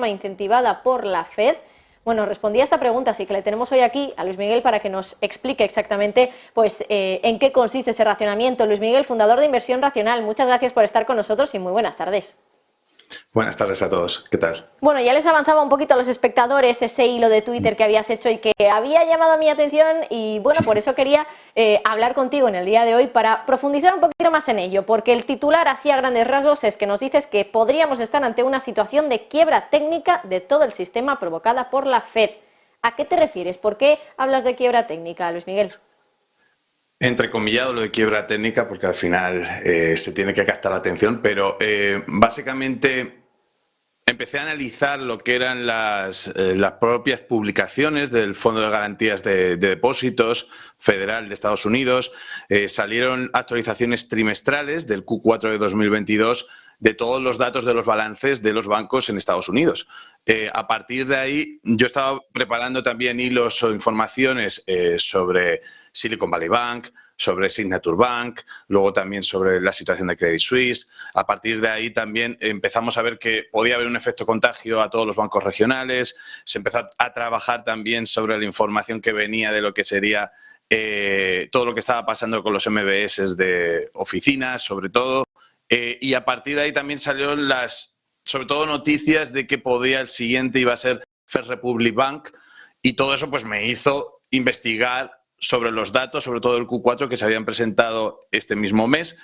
sistema incentivada por la Fed. Bueno, respondí a esta pregunta, así que le tenemos hoy aquí a Luis Miguel para que nos explique exactamente pues, en qué consiste ese racionamiento. Luis Miguel, fundador de Inversión Racional, muchas gracias por estar con nosotros y muy buenas tardes. Buenas tardes a todos, ¿qué tal? Bueno, ya les avanzaba un poquito a los espectadores ese hilo de Twitter que habías hecho y que había llamado mi atención y bueno, por eso quería hablar contigo en el día de hoy para profundizar un poquito más en ello, porque el titular así a grandes rasgos es que nos dices que podríamos estar ante una situación de quiebra técnica de todo el sistema provocada por la Fed. ¿A qué te refieres? ¿Por qué hablas de quiebra técnica, Luis Miguel? Entrecomillado lo de quiebra técnica porque al final se tiene que captar la atención, pero básicamente empecé a analizar lo que eran las propias publicaciones del Fondo de Garantías de Depósitos Federal de Estados Unidos. Salieron actualizaciones trimestrales del Q4 de 2022 de todos los datos de los balances de los bancos en Estados Unidos. A partir de ahí, yo estaba preparando también hilos o informaciones sobre Silicon Valley Bank, sobre Signature Bank, luego también sobre la situación de Credit Suisse. A partir de ahí también empezamos a ver que podía haber un efecto contagio a todos los bancos regionales. Se empezó a trabajar también sobre la información que venía de lo que sería todo lo que estaba pasando con los MBS de oficinas, sobre todo. Y a partir de ahí también salieron sobre todo noticias de que el siguiente iba a ser First Republic Bank, y todo eso pues me hizo investigar sobre los datos, sobre todo el Q4 que se habían presentado este mismo mes,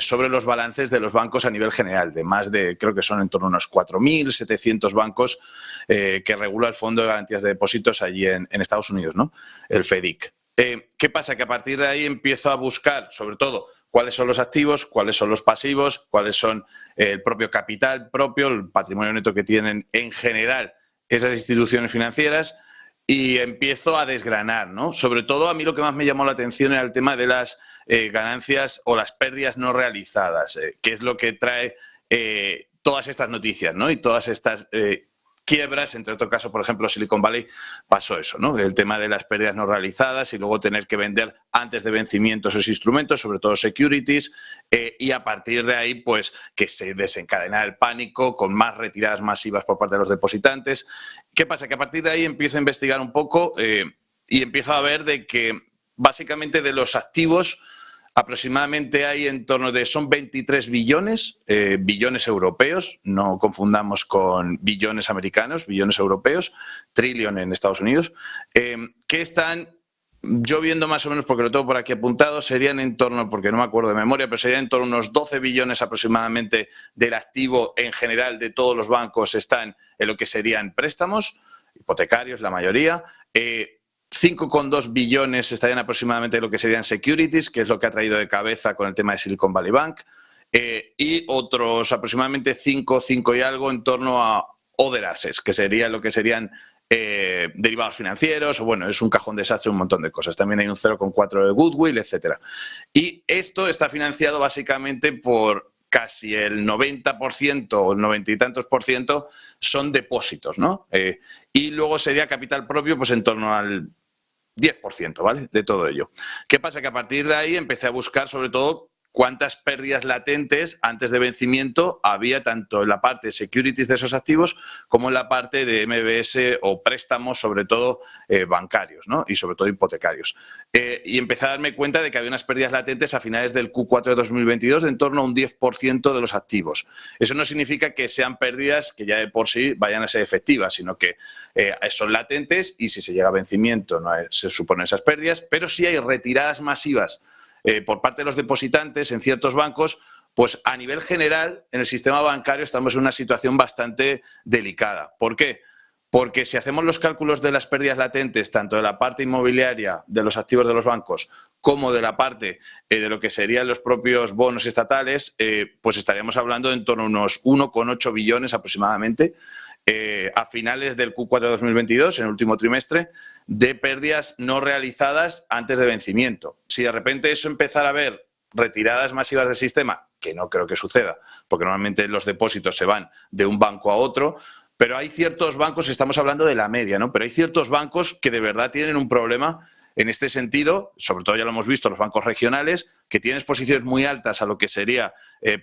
sobre los balances de los bancos a nivel general, de más de, creo que son en torno a unos 4.700 bancos que regula el Fondo de Garantías de Depósitos allí en Estados Unidos, ¿no? El FDIC. ¿Qué pasa? Que a partir de ahí empiezo a buscar, sobre todo, cuáles son los activos, cuáles son los pasivos, cuáles son el propio capital propio, el patrimonio neto que tienen en general esas instituciones financieras, y empiezo a desgranar, ¿no? Sobre todo a mí lo que más me llamó la atención era el tema de las ganancias o las pérdidas no realizadas, que es lo que trae todas estas noticias, ¿no? Y todas estas quiebras, entre otro caso, por ejemplo, Silicon Valley pasó eso, ¿no? El tema de las pérdidas no realizadas y luego tener que vender antes de vencimiento esos instrumentos, sobre todo securities, y a partir de ahí, pues, que se desencadena el pánico con más retiradas masivas por parte de los depositantes. ¿Qué pasa? Que a partir de ahí empiezo a investigar un poco y empiezo a ver de que básicamente de los activos aproximadamente hay en torno de, son 23 billones, billones europeos, no confundamos con billones americanos, billones europeos, trillion en Estados Unidos, que están, yo viendo más o menos, porque lo tengo por aquí apuntado, serían en torno, porque no me acuerdo de memoria, pero serían en torno a unos 12 billones aproximadamente del activo en general de todos los bancos están en lo que serían préstamos, hipotecarios la mayoría, 5,2 billones estarían aproximadamente en lo que serían securities, que es lo que ha traído de cabeza con el tema de Silicon Valley Bank, y otros aproximadamente 5 y algo en torno a other assets, que sería lo que serían derivados financieros, o bueno, es un cajón desastre, un montón de cosas. También hay un 0,4 de goodwill, etcétera. Y esto está financiado básicamente por casi el 90% o el 90 y tantos por ciento son depósitos, ¿no? Y luego sería capital propio pues en torno al 10%, ¿vale? De todo ello. ¿Qué pasa? Que a partir de ahí empecé a buscar sobre todo cuántas pérdidas latentes antes de vencimiento había tanto en la parte de securities de esos activos como en la parte de MBS o préstamos, sobre todo bancarios, ¿no? Y sobre todo hipotecarios. Y empecé a darme cuenta de que había unas pérdidas latentes a finales del Q4 de 2022 de en torno a un 10% de los activos. Eso no significa que sean pérdidas que ya de por sí vayan a ser efectivas, sino que son latentes y si se llega a vencimiento no se suponen esas pérdidas, pero sí hay retiradas masivas por parte de los depositantes en ciertos bancos, pues a nivel general en el sistema bancario estamos en una situación bastante delicada. ¿Por qué? Porque si hacemos los cálculos de las pérdidas latentes, tanto de la parte inmobiliaria de los activos de los bancos como de la parte de lo que serían los propios bonos estatales, pues estaríamos hablando de en torno a unos 1,8 billones aproximadamente a finales del Q4 de 2022, en el último trimestre, de pérdidas no realizadas antes de vencimiento. Si de repente eso empezara a ver retiradas masivas del sistema, que no creo que suceda, porque normalmente los depósitos se van de un banco a otro, pero hay ciertos bancos, estamos hablando de la media, ¿no? Pero hay ciertos bancos que de verdad tienen un problema en este sentido, sobre todo ya lo hemos visto, los bancos regionales, que tienen exposiciones muy altas a lo que sería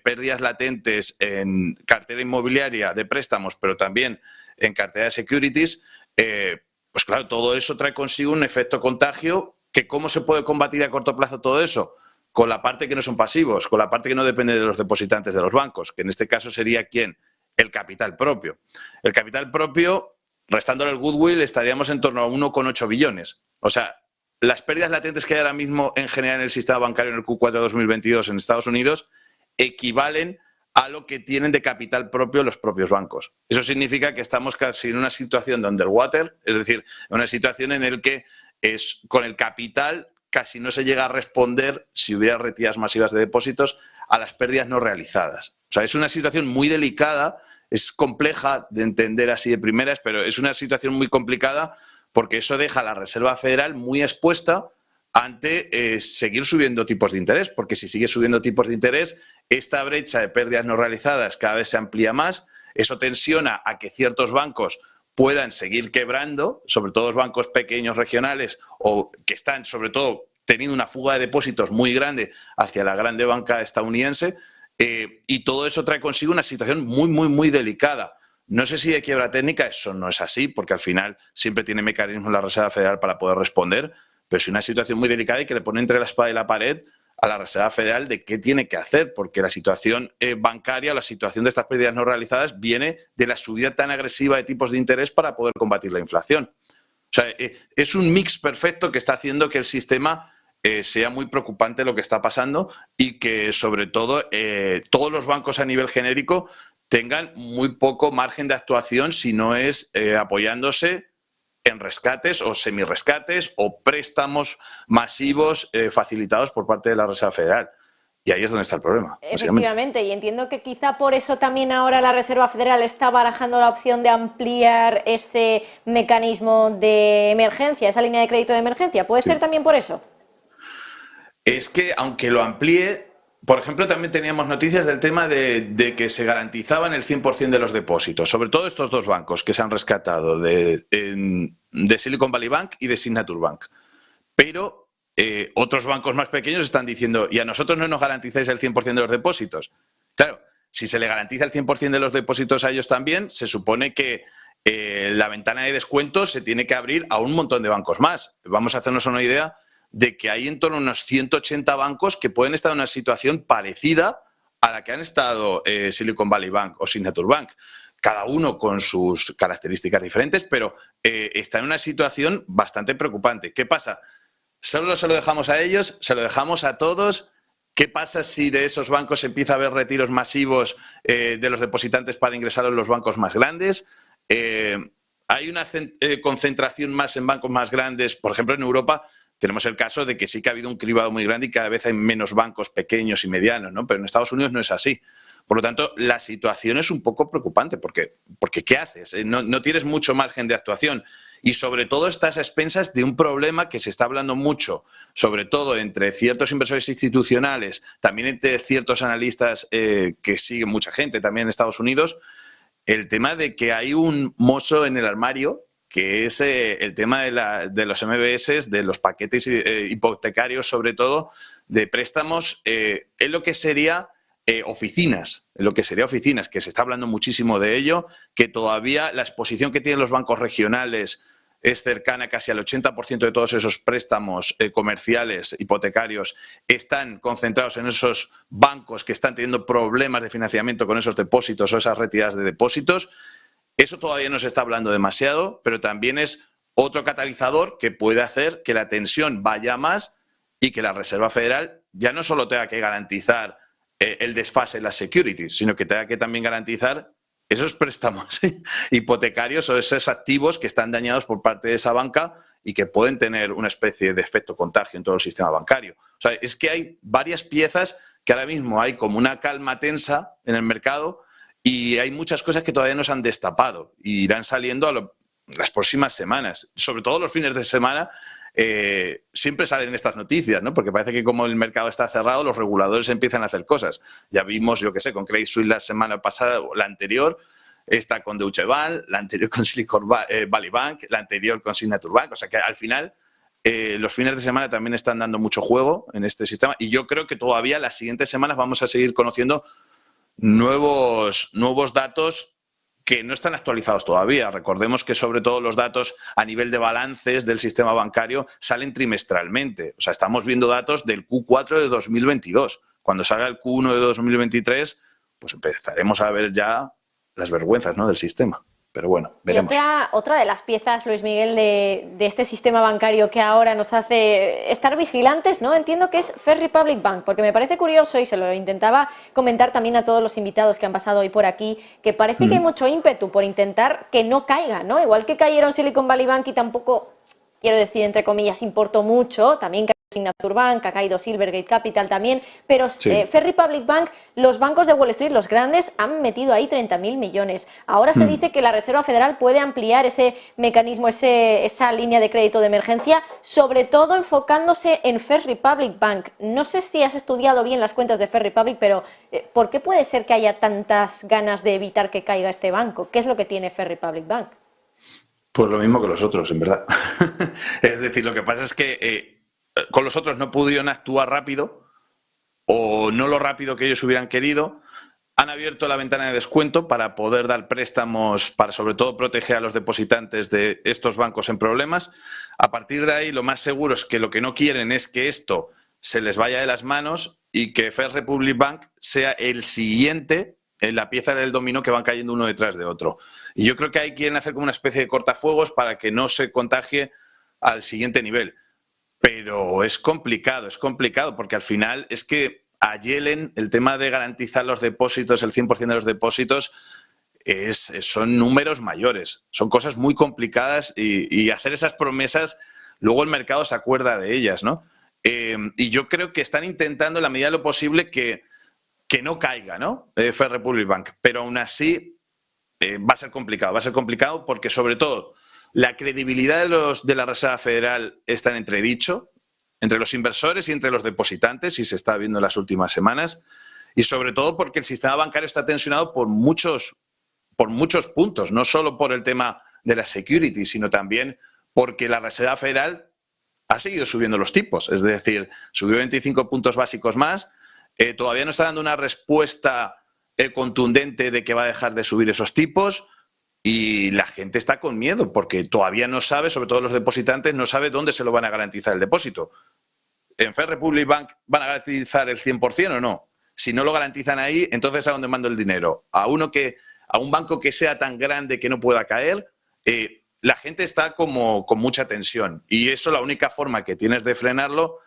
pérdidas latentes en cartera inmobiliaria de préstamos, pero también en cartera de securities, pues claro, todo eso trae consigo un efecto contagio que ¿cómo se puede combatir a corto plazo todo eso? Con la parte que no son pasivos, con la parte que no depende de los depositantes de los bancos, que en este caso sería ¿quién? El capital propio. El capital propio, restándole el goodwill, estaríamos en torno a 1,8 billones. O sea, las pérdidas latentes que hay ahora mismo en general en el sistema bancario en el Q4 de 2022 en Estados Unidos equivalen a lo que tienen de capital propio los propios bancos. Eso significa que estamos casi en una situación de underwater, es decir, en una situación en la que con el capital casi no se llega a responder, si hubiera retiradas masivas de depósitos, a las pérdidas no realizadas. O sea, es una situación muy delicada, es compleja de entender así de primeras, pero es una situación muy complicada porque eso deja a la Reserva Federal muy expuesta ante seguir subiendo tipos de interés, porque si sigue subiendo tipos de interés, esta brecha de pérdidas no realizadas cada vez se amplía más, eso tensiona a que ciertos bancos puedan seguir quebrando, sobre todo los bancos pequeños regionales o que están sobre todo teniendo una fuga de depósitos muy grande hacia la grande banca estadounidense, y todo eso trae consigo una situación muy delicada. No sé si de quiebra técnica, eso no es así, porque al final siempre tiene mecanismos la Reserva Federal para poder responder, pero es una situación muy delicada y que le pone entre la espada y la pared a la Reserva Federal de qué tiene que hacer, porque la situación bancaria, la situación de estas pérdidas no realizadas viene de la subida tan agresiva de tipos de interés para poder combatir la inflación. O sea, es un mix perfecto que está haciendo que el sistema sea muy preocupante lo que está pasando y que sobre todo todos los bancos a nivel genérico tengan muy poco margen de actuación si no es apoyándose en rescates o semirescates o préstamos masivos facilitados por parte de la Reserva Federal. Y ahí es donde está el problema. Efectivamente, y entiendo que quizá por eso también ahora la Reserva Federal está barajando la opción de ampliar ese mecanismo de emergencia, esa línea de crédito de emergencia. ¿Puede ser también por eso? Es que aunque lo amplíe, por ejemplo, también teníamos noticias del tema de que se garantizaban el 100% de los depósitos, sobre todo estos dos bancos que se han rescatado, de Silicon Valley Bank y de Signature Bank. Pero otros bancos más pequeños están diciendo, ¿y a nosotros no nos garantizáis el 100% de los depósitos? Claro, si se le garantiza el 100% de los depósitos a ellos también, se supone que la ventana de descuentos se tiene que abrir a un montón de bancos más. Vamos a hacernos una idea de que hay en torno a unos 180 bancos que pueden estar en una situación parecida a la que han estado Silicon Valley Bank o Signature Bank, cada uno con sus características diferentes, pero está en una situación bastante preocupante. ¿Qué pasa? ¿Solo se lo dejamos a ellos? ¿Se lo dejamos a todos? ¿Qué pasa si de esos bancos empieza a haber retiros masivos de los depositantes para ingresar a los bancos más grandes? ¿Hay una concentración más en bancos más grandes? Por ejemplo, en Europa tenemos el caso de que sí que ha habido un cribado muy grande y cada vez hay menos bancos pequeños y medianos, ¿no? Pero en Estados Unidos no es así. Por lo tanto, la situación es un poco preocupante porque ¿qué haces? No tienes mucho margen de actuación y sobre todo estás a expensas de un problema que se está hablando mucho, sobre todo entre ciertos inversores institucionales, también entre ciertos analistas que siguen mucha gente también en Estados Unidos, el tema de que hay un mozo en el armario que es el tema de los MBS, de los paquetes hipotecarios, sobre todo, de préstamos, en lo que sería oficinas, que se está hablando muchísimo de ello, que todavía la exposición que tienen los bancos regionales es cercana casi al 80% de todos esos préstamos comerciales, hipotecarios, están concentrados en esos bancos que están teniendo problemas de financiamiento con esos depósitos o esas retiradas de depósitos. Eso todavía no se está hablando demasiado, pero también es otro catalizador que puede hacer que la tensión vaya más y que la Reserva Federal ya no solo tenga que garantizar el desfase en las securities, sino que tenga que también garantizar esos préstamos hipotecarios o esos activos que están dañados por parte de esa banca y que pueden tener una especie de efecto contagio en todo el sistema bancario. O sea, es que hay varias piezas que ahora mismo hay como una calma tensa en el mercado y hay muchas cosas que todavía no se han destapado y irán saliendo las próximas semanas. Sobre todo los fines de semana siempre salen estas noticias, ¿no? Porque parece que como el mercado está cerrado, los reguladores empiezan a hacer cosas. Ya vimos, yo qué sé, con Credit Suisse la semana pasada, la anterior, esta con Deutsche Bank, la anterior con Silicon Valley Bank, la anterior con Signature Bank. O sea que al final los fines de semana también están dando mucho juego en este sistema y yo creo que todavía las siguientes semanas vamos a seguir conociendo nuevos datos que no están actualizados todavía. Recordemos que sobre todo los datos a nivel de balances del sistema bancario salen trimestralmente. O sea, estamos viendo datos del Q4 de 2022. Cuando salga el Q1 de 2023, pues empezaremos a ver ya las vergüenzas, ¿no?, del sistema. Pero bueno, veremos. Y otra de las piezas, Luis Miguel, de este sistema bancario que ahora nos hace estar vigilantes, ¿no? Entiendo que es First Republic Bank, porque me parece curioso, y se lo intentaba comentar también a todos los invitados que han pasado hoy por aquí, que parece que hay mucho ímpetu por intentar que no caiga, ¿no? Igual que cayeron Silicon Valley Bank y tampoco, quiero decir, entre comillas, importó mucho, también Signature Bank, ha caído Silvergate Capital también, pero sí. First Republic Bank, los bancos de Wall Street, los grandes, han metido ahí 30.000 millones. Ahora se dice que la Reserva Federal puede ampliar ese mecanismo, esa línea de crédito de emergencia, sobre todo enfocándose en First Republic Bank. No sé si has estudiado bien las cuentas de First Republic, pero ¿por qué puede ser que haya tantas ganas de evitar que caiga este banco? ¿Qué es lo que tiene First Republic Bank? Pues lo mismo que los otros, en verdad. Es decir, lo que pasa es que con los otros no pudieron actuar rápido o no lo rápido que ellos hubieran querido. Han abierto la ventana de descuento para poder dar préstamos, para sobre todo proteger a los depositantes de estos bancos en problemas. A partir de ahí, lo más seguro es que lo que no quieren es que esto se les vaya de las manos y que First Republic Bank sea el siguiente en la pieza del dominó que van cayendo uno detrás de otro. Y yo creo que ahí quieren hacer como una especie de cortafuegos para que no se contagie al siguiente nivel. Pero es complicado porque al final es que a Yellen el tema de garantizar los depósitos, el 100% de los depósitos, son números mayores, son cosas muy complicadas y hacer esas promesas, luego el mercado se acuerda de ellas, ¿no? Y yo creo que están intentando en la medida de lo posible que no caiga, ¿no? First Republic Bank, pero aún así va a ser complicado porque sobre todo la credibilidad de la Reserva Federal está en entredicho entre los inversores y entre los depositantes, y se está viendo en las últimas semanas, y sobre todo porque el sistema bancario está tensionado por muchos puntos, no solo por el tema de la security, sino también porque la Reserva Federal ha seguido subiendo los tipos, es decir, subió 25 puntos básicos más, todavía no está dando una respuesta contundente de que va a dejar de subir esos tipos. Y la gente está con miedo porque todavía no sabe, sobre todo los depositantes, no sabe dónde se lo van a garantizar el depósito. ¿En First Republic Bank van a garantizar el 100% o no? Si no lo garantizan ahí, entonces ¿a dónde mando el dinero? ¿A un banco que sea tan grande que no pueda caer? La gente está como con mucha tensión. Y eso, la única forma que tienes de frenarlo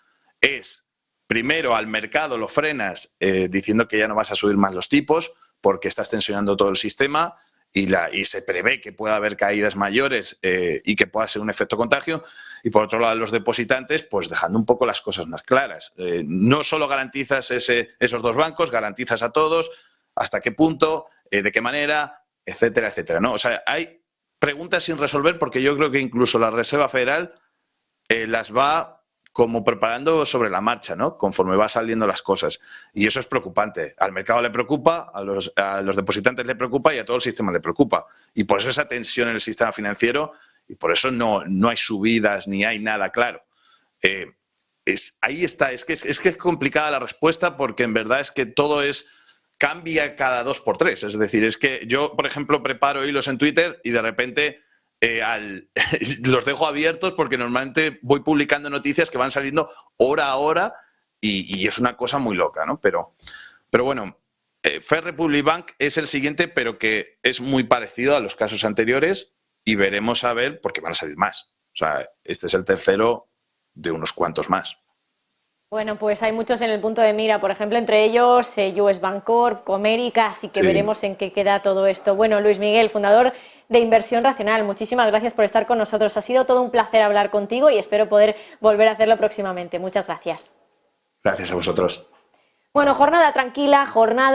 es, primero, al mercado lo frenas diciendo que ya no vas a subir más los tipos porque estás tensionando todo el sistema. Y se prevé que pueda haber caídas mayores y que pueda ser un efecto contagio. Y por otro lado, los depositantes, pues dejando un poco las cosas más claras. No solo garantizas esos dos bancos, garantizas a todos, hasta qué punto, de qué manera, etcétera, etcétera, ¿no? O sea, hay preguntas sin resolver porque yo creo que incluso la Reserva Federal las va como preparando sobre la marcha, ¿no? Conforme va saliendo las cosas. Y eso es preocupante. Al mercado le preocupa, a los depositantes le preocupa y a todo el sistema le preocupa. Y por eso esa tensión en el sistema financiero y por eso no hay subidas ni hay nada claro. Ahí está. Es que es complicada la respuesta porque en verdad es que todo cambia cada 2 por 3. Es decir, es que yo, por ejemplo, preparo hilos en Twitter y de repente los dejo abiertos porque normalmente voy publicando noticias que van saliendo hora a hora y es una cosa muy loca, ¿no? Pero bueno, First Republic Bank es el siguiente, pero que es muy parecido a los casos anteriores y veremos a ver porque van a salir más. O sea, este es el tercero de unos cuantos más. Bueno, pues hay muchos en el punto de mira, por ejemplo, entre ellos US Bancorp, Comerica, así que veremos en qué queda todo esto. Bueno, Luis Miguel, fundador de Inversión Racional, muchísimas gracias por estar con nosotros. Ha sido todo un placer hablar contigo y espero poder volver a hacerlo próximamente. Muchas gracias. Gracias a vosotros. Bueno, jornada tranquila, jornada